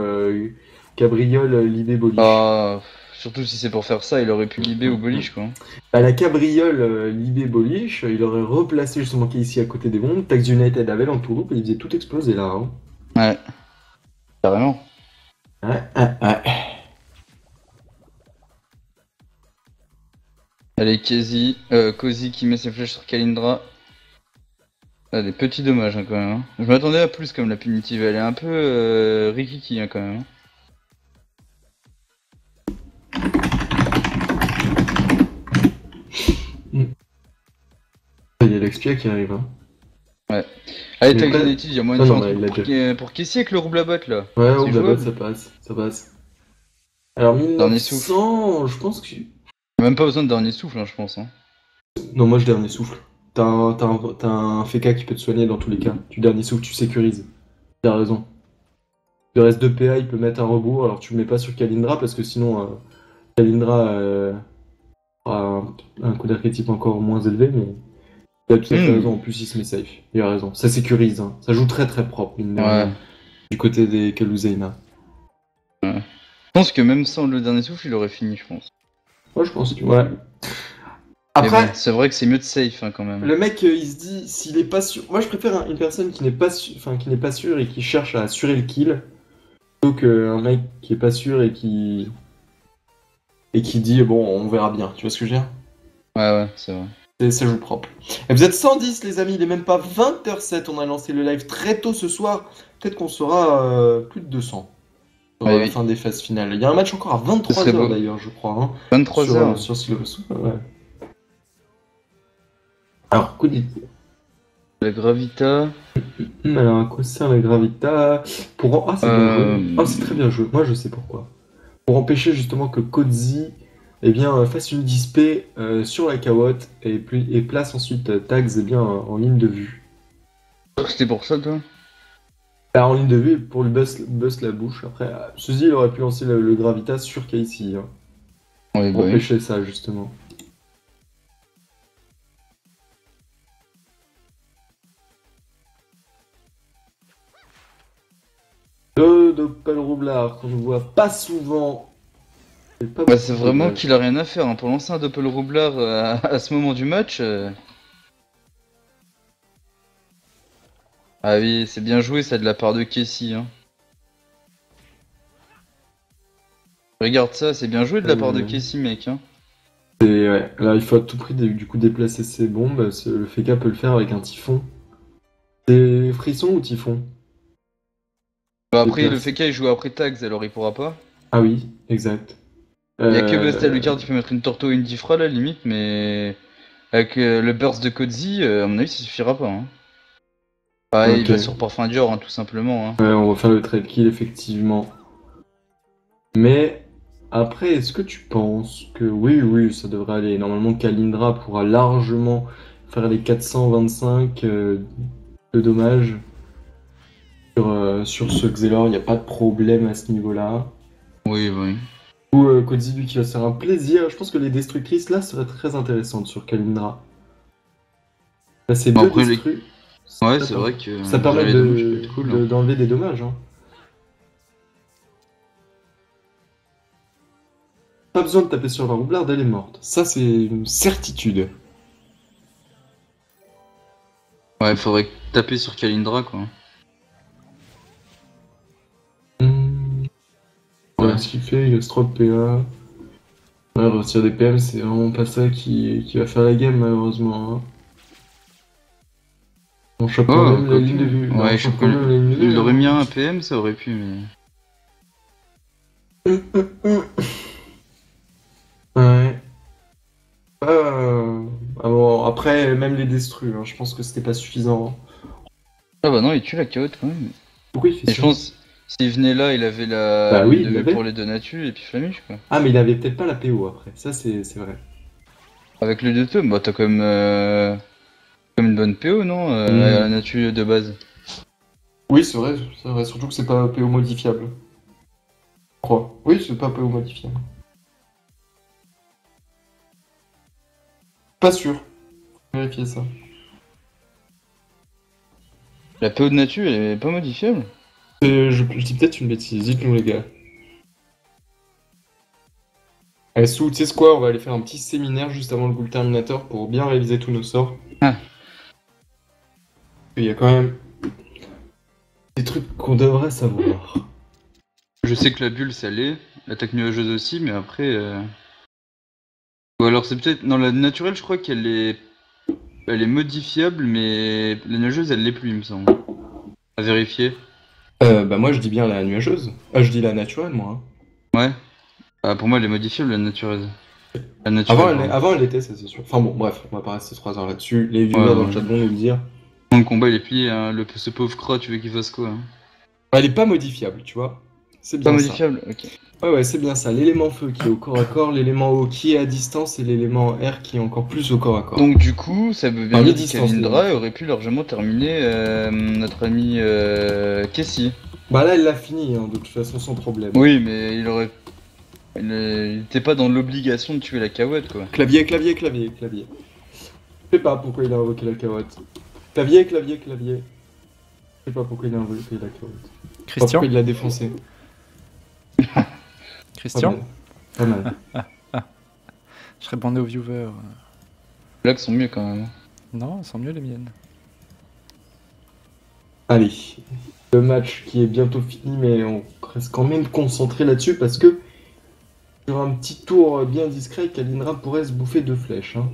Speaker 1: cabriole Libé Boliche.
Speaker 3: Ah, surtout si c'est pour faire ça, il aurait pu libé ou Boliche quoi.
Speaker 1: À la cabriole Libé Boliche, il aurait replacé justement Casey à côté des bombes. Tax United avait l'entourloupe et il faisait tout exploser là. Hein.
Speaker 3: Ouais, carrément.
Speaker 1: Ouais.
Speaker 3: Allez, Cozy qui met ses flèches sur Kalindra. Ah, des petits dommages hein, quand même. Hein. Je m'attendais à plus comme la punitive, elle est un peu rikiki hein, quand même. Hein.
Speaker 1: Il y a l'Expia qui arrive. Hein.
Speaker 3: Ouais. Allez,
Speaker 1: Mais
Speaker 3: Tax
Speaker 1: pas-
Speaker 3: United, il y a moyen de
Speaker 1: Non,
Speaker 3: faire un
Speaker 1: il
Speaker 3: truc
Speaker 1: l'a
Speaker 3: pour Kessie avec le rouble à botte là.
Speaker 1: Ouais,
Speaker 3: C'est
Speaker 1: on va
Speaker 3: jouable.
Speaker 1: ça passe. Alors
Speaker 3: Dernier
Speaker 1: 1900, je pense que...
Speaker 3: Même pas besoin de dernier souffle, hein, je pense. Hein.
Speaker 1: Non, moi je dernier souffle. T'as un FK qui peut te soigner dans tous les cas. Tu dernier souffle, tu sécurises. T'as raison. Le reste de PA, il peut mettre un rebours, alors tu le mets pas sur Kalindra parce que sinon Kalindra aura un coup d'air critique encore moins élevé, mais il a tout à fait raison. En plus, il se met safe. Il a raison. Ça sécurise. Hein. Ça joue très très propre, mine de rien, du côté des Kaluzaina.
Speaker 3: Ouais. Je pense que même sans le dernier souffle, il aurait fini, je pense.
Speaker 1: Moi, je pense que ouais.
Speaker 3: Mais
Speaker 1: Après,
Speaker 3: bon, c'est vrai que c'est mieux de safe hein, quand même.
Speaker 1: le mec, il se dit, s'il est pas sûr. Moi, je préfère une personne qui n'est pas sûr, enfin, qui n'est pas sûr et qui cherche à assurer le kill, plutôt qu'un mec qui est pas sûr et qui dit bon, on verra bien. Tu vois ce que je veux dire?
Speaker 3: Ouais, c'est vrai.
Speaker 1: Ça joue propre. Et vous êtes 110, les amis. Il est même pas 20h07. On a lancé le live très tôt ce soir. Peut-être qu'on sera plus de 200 sur la fin des phases finales. Il y a un match encore à 23h d'ailleurs, je crois. Hein,
Speaker 3: 23h.
Speaker 1: sur Sylvester. Ouais. Alors, coup d'idée.
Speaker 3: La Gravita.
Speaker 1: Alors, à quoi sert la Gravita? Ah, c'est bien joué. Ah, c'est très bien joué. Moi, je sais pourquoi. Pour empêcher justement que Kodzi fasse une dispé sur la cawotte et place ensuite Tags en ligne de vue.
Speaker 3: C'était pour ça, toi?
Speaker 1: En ligne de vue pour lui bust la bouche. Après, ceci, il aurait pu lancer le Gravita sur Casey. Hein,
Speaker 3: oui,
Speaker 1: pour empêcher ça, justement. Le Doppel Roublard, qu'on ne voit pas souvent.
Speaker 3: C'est vraiment qu'il a rien à faire. Hein. Pour lancer un Doppel Roublard à ce moment du match. Ah oui, c'est bien joué ça de la part de Casey. Hein. Regarde ça, c'est bien joué de la part de Casey, mec. Hein.
Speaker 1: Ouais. Là, il faut à tout prix du coup déplacer ses bombes. Le Feka peut le faire avec un typhon. C'est frisson ou typhon?
Speaker 3: Bah après, le Feka il joue après Tags, alors il pourra pas.
Speaker 1: Ah oui, exact.
Speaker 3: Il y a que Best Alucard qui peut mettre une Torto et une Difra là, limite, mais avec le burst de Kodzi, à mon avis, ça suffira pas. Hein. Ah, il va sur Parfum Dior, hein, tout simplement. Hein.
Speaker 1: Ouais, on va faire le trade kill, effectivement. Mais après, est-ce que tu penses que oui, ça devrait aller. Normalement, Kalindra pourra largement faire les 425 de dommages sur ce Xelor. Il n'y a pas de problème à ce niveau-là.
Speaker 3: Oui.
Speaker 1: Ou Kodzi, lui, qui va se faire un plaisir. Je pense que les destructrices, là, seraient très intéressantes sur Kalindra. Là, c'est deux destructrices.
Speaker 3: Ouais, c'est vrai que
Speaker 1: ça permet d'enlever des dommages. Hein. Pas besoin de taper sur la roublarde, elle est morte. Ça, c'est une certitude.
Speaker 3: Ouais, faudrait taper sur Kalindra, quoi.
Speaker 1: Ouais, ce qu'il fait, il a trop de PA. Ouais, retirer des PM, c'est vraiment pas ça qui va faire la game, malheureusement. Hein. On chope quand même la ligne de vue.
Speaker 3: Ouais, je chope même la ligne de vue. Il aurait mis un PM, ça aurait pu, mais...
Speaker 1: Ouais. Bon, après, même les destruits, hein, je pense que c'était pas suffisant.
Speaker 3: Ah bah non, il tue la caotte quand même.
Speaker 1: Pourquoi il fait ça?
Speaker 3: Je pense, s'il venait là, il avait la ligne de vue pour les Donatus et puis Flamiche, quoi.
Speaker 1: Ah, mais il avait peut-être pas la PO après, ça c'est vrai.
Speaker 3: Avec le 2 bah t'as quand même une bonne PO, non la nature de base.
Speaker 1: Oui, c'est vrai, surtout que c'est pas PO modifiable. Je crois. Oui, c'est pas PO modifiable. Pas sûr. Vérifier ça.
Speaker 3: La PO de nature, elle est pas modifiable?
Speaker 1: Je dis peut-être une bêtise, dites-nous les gars. Allez, Sou, tu sais ce quoi, on va aller faire un petit séminaire juste avant le Ghoul Terminator pour bien réviser tous nos sorts.
Speaker 3: Ah.
Speaker 1: Il y a quand même des trucs qu'on devrait savoir.
Speaker 3: Je sais que la bulle, ça l'est. L'attaque nuageuse aussi, mais après... Ou alors c'est peut-être... Non, la naturelle, je crois qu'elle est... Elle est modifiable, mais la nuageuse, elle l'est plus, il me semble. À vérifier.
Speaker 1: Bah moi je dis bien la nuageuse. Ah, je dis la naturelle moi.
Speaker 3: Ouais. Ah, pour moi, elle est modifiable, la naturelle. La naturelle,
Speaker 1: Avant elle l'était, ça c'est sûr. Enfin bon, bref, on va pas rester 3 heures là-dessus. Les viewers
Speaker 3: Ouais,
Speaker 1: dans le
Speaker 3: ouais.
Speaker 1: chat vont nous le dire.
Speaker 3: Le combat, il est plié, hein. Ce pauvre croc, tu veux qu'il fasse quoi, hein?
Speaker 1: Elle est pas modifiable, tu vois. C'est
Speaker 3: Pas
Speaker 1: bien ça.
Speaker 3: modifiable? Ok.
Speaker 1: Ouais, c'est bien ça. L'élément feu qui est au corps à corps, l'élément eau qui est à distance et l'élément air qui est encore plus au corps à corps.
Speaker 3: Donc du coup, ça veut bien
Speaker 1: Enfin,
Speaker 3: dire que
Speaker 1: mi-distance,
Speaker 3: Kalindra aurait pu largement terminer notre ami Casey.
Speaker 1: Bah là, elle l'a fini, hein, de toute façon, sans problème.
Speaker 3: Oui, mais il était pas dans l'obligation de tuer la Cahouette, quoi.
Speaker 1: Clavier. Je sais pas pourquoi il a invoqué la carotte. Clavier. Je sais pas pourquoi il a invoqué la carotte. Pas
Speaker 2: Christian
Speaker 1: pourquoi il l'a défoncé.
Speaker 2: Christian
Speaker 1: Pas mal.
Speaker 2: Je serais bandé aux viewers.
Speaker 3: Les blagues sont mieux quand même.
Speaker 2: Non, elles sont mieux les miennes.
Speaker 1: Allez. Le match qui est bientôt fini, mais on reste quand même concentré là-dessus parce que sur un petit tour bien discret, Kalindra pourrait se bouffer 2 flèches. Hein.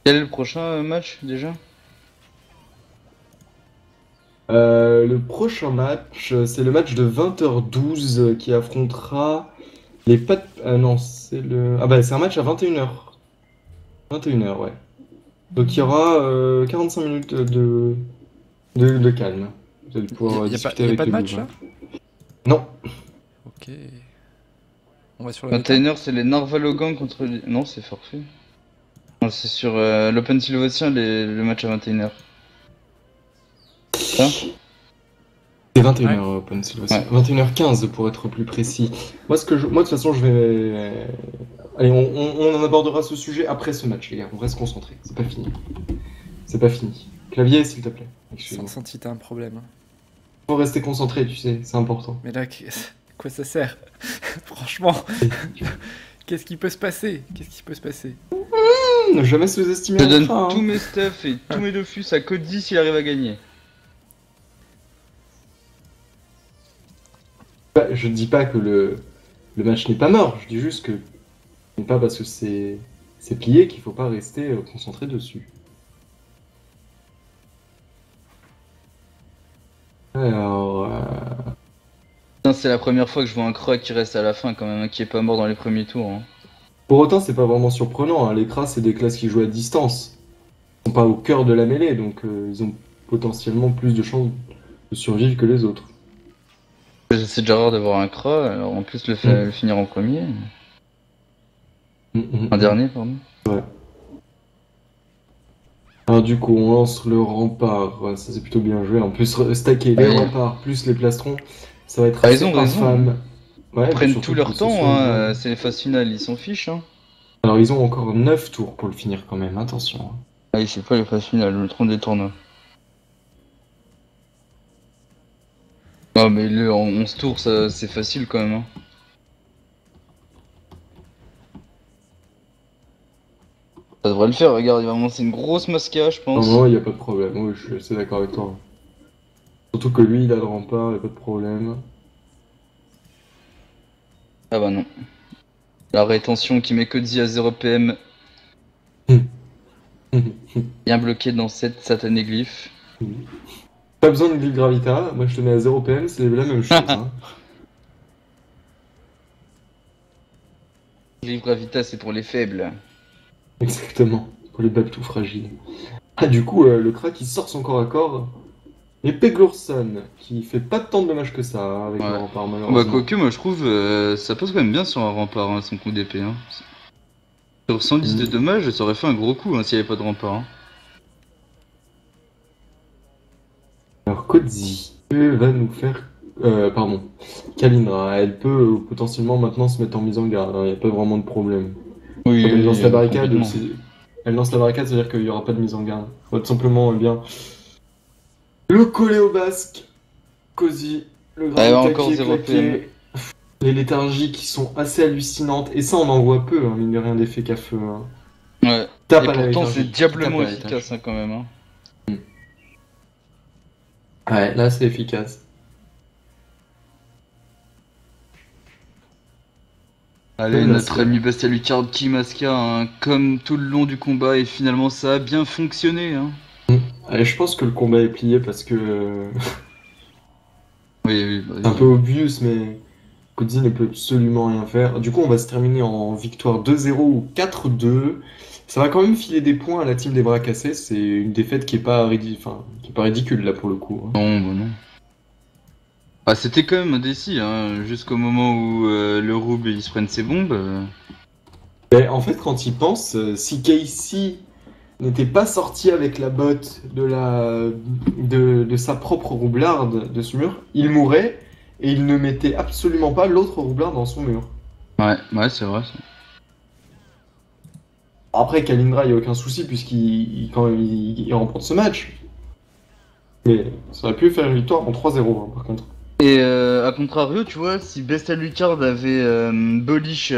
Speaker 3: Quel est le prochain match déjà?
Speaker 1: Le prochain match, c'est le match de 20h12 qui affrontera les Pat... non, c'est le... Ah bah c'est un match à 21h. 21h, ouais. Donc il y aura 45 minutes de calme. Vous allez pouvoir discuter avec
Speaker 2: pas de
Speaker 1: les
Speaker 2: match
Speaker 1: Blues,
Speaker 2: là
Speaker 1: hein. Non.
Speaker 2: Ok. On va sur la
Speaker 3: 21h, c'est les Narvalogan contre les... Non, c'est forfait. Non, c'est sur l'Open Sylvatien, le match à 21h. Ça
Speaker 1: C'est 21h
Speaker 2: Ouais.
Speaker 1: Open Sylvester.
Speaker 3: Ouais.
Speaker 1: 21h15 pour être plus précis. Moi, de toute façon, je vais... Allez, on en abordera ce sujet après ce match, les gars. On reste concentrés. C'est pas fini. C'est pas fini. Clavier, s'il te plaît. Excuse-moi.
Speaker 2: Sans si t'as un problème. Hein.
Speaker 1: Faut rester concentré, tu sais. C'est important.
Speaker 2: Mais là, quoi ça sert? Franchement, qu'est-ce qui peut se passer?
Speaker 1: Ne jamais sous-estimer
Speaker 3: Je
Speaker 1: un
Speaker 3: donne
Speaker 1: train, hein.
Speaker 3: tous mes stuff et tous mes Dofus à Cody s'il arrive à gagner.
Speaker 1: Bah, je dis pas que le match n'est pas mort. Je dis juste que ce n'est pas parce que c'est plié qu'il faut pas rester concentré dessus. Alors...
Speaker 3: Putain, c'est la première fois que je vois un croc qui reste à la fin quand même, hein, qui est pas mort dans les premiers tours. Hein.
Speaker 1: Pour autant, c'est pas vraiment surprenant. Hein. Les Kras, c'est des classes qui jouent à distance. Ils sont pas au cœur de la mêlée, donc ils ont potentiellement plus de chances de survivre que les autres.
Speaker 3: C'est déjà rare d'avoir un croc, alors en plus le finir en premier. En dernier, pardon.
Speaker 1: Ouais. Alors du coup, on lance le rempart. Ouais, ça c'est plutôt bien joué. En plus, stacker les remparts plus les plastrons, ça va être assez infâme. Ouais,
Speaker 3: ils prennent tout leur temps, hein, c'est les phases finales, ils s'en fichent. Hein.
Speaker 1: Alors ils ont encore 9 tours pour le finir quand même, attention.
Speaker 3: Ah oui, c'est pas les phases finales, le tronc des tournois. Ah mais le en 11 tours, ça, c'est facile quand même. Hein. Ça devrait le faire, regarde, il va lancer une grosse masca, je pense.
Speaker 1: Non, il n'y a pas de problème, oui, je suis assez d'accord avec toi. Surtout que lui, il a le rempart, il n'y a pas de problème.
Speaker 3: Ah bah non. La rétention qui met Cody à 0 PM. Bien bloqué dans cette satanée glyphe.
Speaker 1: Pas besoin de glyphe gravita, moi je te mets à 0 PM, c'est la même chose. Hein.
Speaker 3: Glyphe gravita, c'est pour les faibles.
Speaker 1: Exactement, pour les babes tout fragiles. Ah, du coup, le crack il sort son corps à corps. Et Peglourson, qui fait pas tant de dommages que ça hein, avec le rempart malheureusement.
Speaker 3: Bah quoique, moi je trouve ça passe quand même bien sur un rempart, hein, son coup d'épée. Hein. Sur 110 de dommages, ça aurait fait un gros coup hein, s'il n'y avait pas de rempart. Hein.
Speaker 1: Alors Kodzi va nous faire... pardon, Kalindra, elle peut potentiellement maintenant se mettre en mise en garde, il n'y a pas vraiment de problème.
Speaker 3: Oui,
Speaker 1: Comme elle lance la barricade, Elle lance la barricade, c'est-à-dire qu'il n'y aura pas de mise en garde. On va tout simplement bien le coller au basque. Cozy, le grand
Speaker 3: encore
Speaker 1: qui est
Speaker 3: 0 PM.
Speaker 1: claqué. Les léthargies qui sont assez hallucinantes. Et ça, on en voit peu, hein, mine de rien, d'effets qu'à feu. Hein.
Speaker 3: Ouais.
Speaker 1: Tape
Speaker 3: Et
Speaker 1: à la
Speaker 3: pourtant,
Speaker 1: léthargie,
Speaker 3: c'est diablement
Speaker 1: tape à la
Speaker 3: efficace hein, quand même. Hein.
Speaker 1: Ouais, là, c'est efficace.
Speaker 3: Allez,
Speaker 1: Ouais,
Speaker 3: notre
Speaker 1: c'est-
Speaker 3: ami Bestia Lucard qui masqua hein, comme tout le long du combat et finalement ça a bien fonctionné. Hein.
Speaker 1: Allez, je pense que le combat est plié parce que
Speaker 3: Oui, bah,
Speaker 1: c'est un peu obvious, mais Cozy ne peut absolument rien faire. Du coup, on va se terminer en victoire 2-0 ou 4-2. Ça va quand même filer des points à la team des bras cassés. C'est une défaite qui est pas, qui est pas ridicule là pour le coup. Hein.
Speaker 3: Non, bah non. Ah, c'était quand même indécis, hein, jusqu'au moment où le rouble il se prenne ses bombes.
Speaker 1: Mais en fait, quand il pense, si Casey n'était pas sorti avec la botte de sa propre roublarde de ce mur, il mourrait et il ne mettait absolument pas l'autre roublarde dans son mur.
Speaker 3: Ouais, c'est vrai. Ça.
Speaker 1: Après, Kalindra, il n'y a aucun souci quand il remporte ce match. Mais ça aurait pu faire une victoire en 3-0 hein, par contre.
Speaker 3: Et à contrario, tu vois, si Bestia Lucard avait Bolish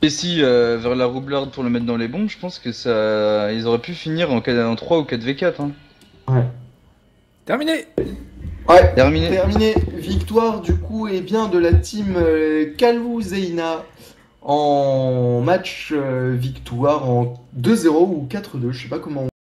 Speaker 3: Casey vers la roublarde pour le mettre dans les bombes, je pense que ça, ils auraient pu finir en 3 ou 4v4. Hein.
Speaker 1: Ouais.
Speaker 2: Terminé.
Speaker 1: Ouais,
Speaker 3: Terminé.
Speaker 1: Victoire du coup et bien de la team Kalou Zeina en match victoire en 2-0 ou 4-2, je sais pas comment